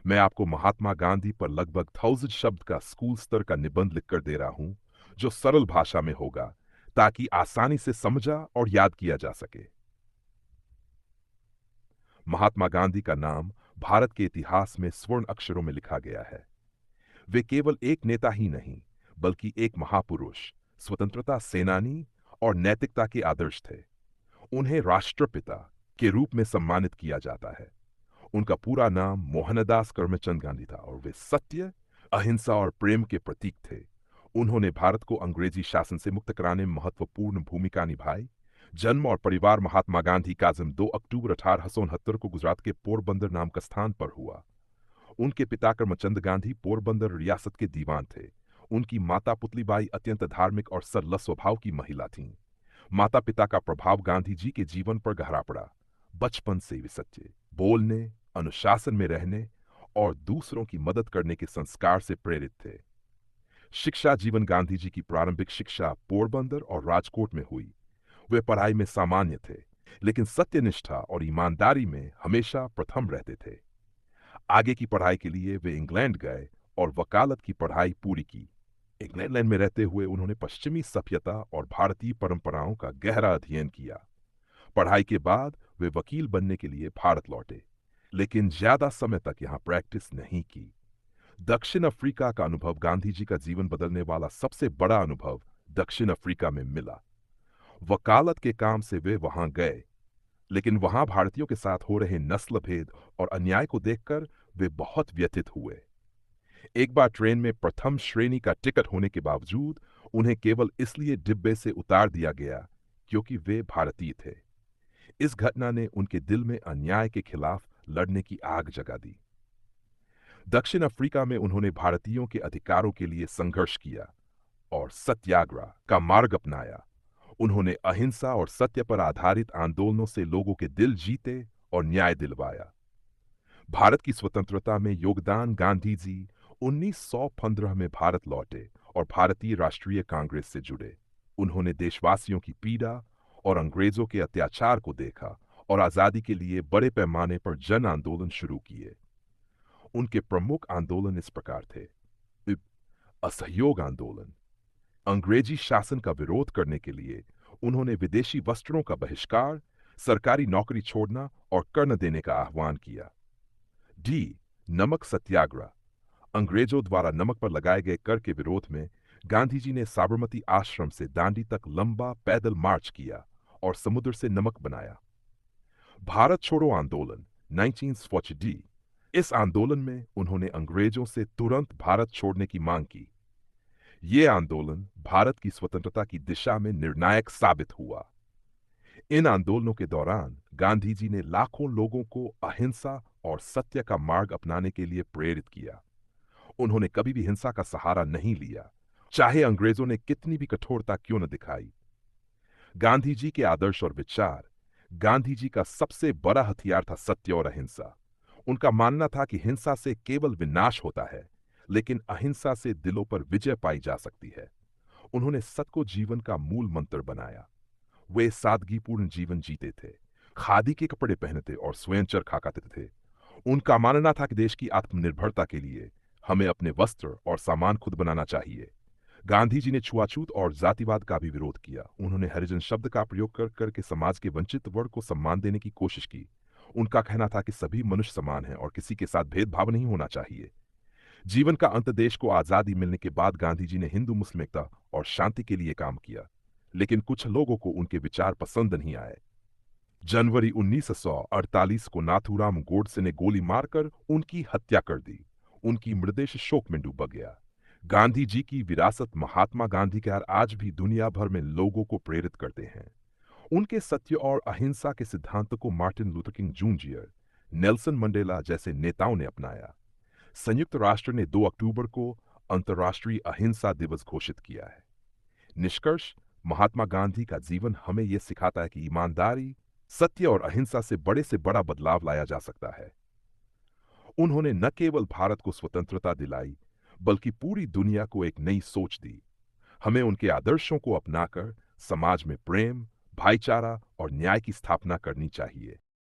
मैं आपको महात्मा गांधी पर लगभग 1000 शब्द का स्कूल स्तर का निबंध लिखकर दे रहा हूं, जो सरल भाषा में होगा, ताकि आसानी से समझा और याद किया जा सके। महात्मा गांधी का नाम भारत के इतिहास में स्वर्ण अक्षरों में लिखा गया है। वे केवल एक नेता ही नहीं, बल्कि एक महापुरुष, स्वतंत्रता सेनानी और नैतिकता के आदर्श थे। उन्हें राष्ट्रपिता के रूप में सम्मानित किया जाता है। उनका पूरा नाम मोहनदास करमचंद गांधी था और वे सत्य, अहिंसा और प्रेम के प्रतीक थे। उन्होंने भारत को अंग्रेजी शासन से मुक्त कराने में महत्वपूर्ण भूमिका निभाई। जन्म और परिवार महात्मा गांधी का जन्म 2 अक्टूबर 1869 को गुजरात के पोरबंदर नामक स्थान पर हुआ। उनके पिता करमचंद गांधी पोरबंदर रियासत के दीवान थे। उनकी माता पुतलीबाई अत्यंत धार्मिक और सरल स्वभाव की महिला थीं। माता पिता का प्रभाव गांधी जी के जीवन पर गहरा पड़ा। बचपन से वे सच्चे, बोलने, अनुशासन में रहने और दूसरों की मदद करने के संस्कार से प्रेरित थे। शिक्षा जीवन गांधी जी की प्रारंभिक शिक्षा पोरबंदर और राजकोट में हुई। वे पढ़ाई में सामान्य थे, लेकिन सत्यनिष्ठा और ईमानदारी में हमेशा प्रथम रहते थे। आगे की पढ़ाई के लिए वे इंग्लैंड गए और वकालत की पढ़ाई पूरी की। इंग्लैंड में रहते हुए उन्होंने पश्चिमी सभ्यता और भारतीय परंपराओं का गहरा अध्ययन किया। पढ़ाई के बाद वे वकील बनने के लिए भारत लौटे, लेकिन ज्यादा समय तक यहां प्रैक्टिस नहीं की। दक्षिण अफ्रीका का अनुभव गांधी जी का जीवन बदलने वाला सबसे बड़ा अनुभव दक्षिण अफ्रीका में मिला। वकालत के काम से वे वहां गए, लेकिन वहां भारतीयों के साथ हो रहे नस्ल भेद और अन्याय को देखकर वे बहुत व्यथित हुए। एक बार ट्रेन में प्रथम श्रेणी का टिकट होने के बावजूद उन्हें केवल इसलिए डिब्बे से उतार दिया गया क्योंकि वे भारतीय थे। इस घटना ने उनके दिल में अन्याय के खिलाफ लड़ने की आग जगा दी। दक्षिण अफ्रीका में उन्होंने भारतीयों के अधिकारों के लिए संघर्ष किया और सत्याग्रह का मार्ग अपनाया। उन्होंने अहिंसा और सत्य पर आधारित आंदोलनों से लोगों के दिल जीते और न्याय दिलवाया। भारत की स्वतंत्रता में योगदान गांधी जी 1915 में भारत लौटे और भारतीय राष्ट्रीय कांग्रेस से जुड़े। उन्होंने देशवासियों की पीड़ा और अंग्रेजों के अत्याचार को देखा और आजादी के लिए बड़े पैमाने पर जन आंदोलन शुरू किए। उनके प्रमुख आंदोलन इस प्रकार थे: असहयोग आंदोलन। अंग्रेजी शासन का विरोध करने के लिए उन्होंने विदेशी वस्त्रों का बहिष्कार, सरकारी नौकरी छोड़ना और कर न देने का आह्वान किया। डी, नमक सत्याग्रह। अंग्रेजों द्वारा नमक पर लगाए गए कर के विरोध में गांधी जी ने साबरमती आश्रम से दांडी तक लंबा पैदल मार्च किया और समुद्र से नमक बनाया। भारत छोड़ो आंदोलन 1940। इस आंदोलन में उन्होंने अंग्रेजों से तुरंत भारत छोड़ने की मांग की। ये आंदोलन भारत की स्वतंत्रता की दिशा में निर्णायक साबित हुआ। इन आंदोलनों के दौरान गांधी जी ने लाखों लोगों को अहिंसा और सत्य का मार्ग अपनाने के लिए प्रेरित किया। उन्होंने कभी भी हिंसा का सहारा नहीं लिया, चाहे अंग्रेजों ने कितनी भी कठोरता क्यों न दिखाई। गांधी जी के आदर्श और विचार। गांधी जी का सबसे बड़ा हथियार था सत्य और अहिंसा। उनका मानना था कि हिंसा से केवल विनाश होता है, लेकिन अहिंसा से दिलों पर विजय पाई जा सकती है। उन्होंने सत्य को जीवन का मूल मंत्र बनाया। वे सादगीपूर्ण जीवन जीते थे, खादी के कपड़े पहनते और स्वयं चरखा कातते थे। उनका मानना था कि देश की आत्मनिर्भरता के लिए हमें अपने वस्त्र और सामान खुद बनाना चाहिए। गांधी जी ने छुआछूत और जातिवाद का भी विरोध किया। उन्होंने हरिजन शब्द का प्रयोग कर करके समाज के वंचित वर्ग को सम्मान देने की कोशिश की। उनका कहना था कि सभी मनुष्य समान हैं और किसी के साथ भेदभाव नहीं होना चाहिए। जीवन का अंत देश को आजादी मिलने के बाद गांधी जी ने हिंदू मुस्लिम एकता और शांति के लिए काम किया, लेकिन कुछ लोगों को उनके विचार पसंद नहीं आए। जनवरी 1948 को नाथूराम गोडसे ने गोली मारकर उनकी हत्या कर दी। उनकी मृतदेह शोक में डूबा गया। गांधी जी की विरासत महात्मा गांधी के आज भी दुनिया भर में लोगों को प्रेरित करते हैं। उनके सत्य और अहिंसा के सिद्धांतों को Martin Luther king junior, Nelson Mandela जैसे नेताओं ने अपनाया। संयुक्त राष्ट्र ने 2 अक्टूबर को अंतर्राष्ट्रीय अहिंसा दिवस घोषित किया है। निष्कर्ष: महात्मा गांधी का जीवन हमें यह सिखाता है कि ईमानदारी, सत्य और अहिंसा से बड़ा बदलाव लाया जा सकता है। उन्होंने न केवल भारत को स्वतंत्रता दिलाई, बल्कि पूरी दुनिया को एक नई सोच दी। हमें उनके आदर्शों को अपनाकर समाज में प्रेम, भाईचारा और न्याय की स्थापना करनी चाहिए।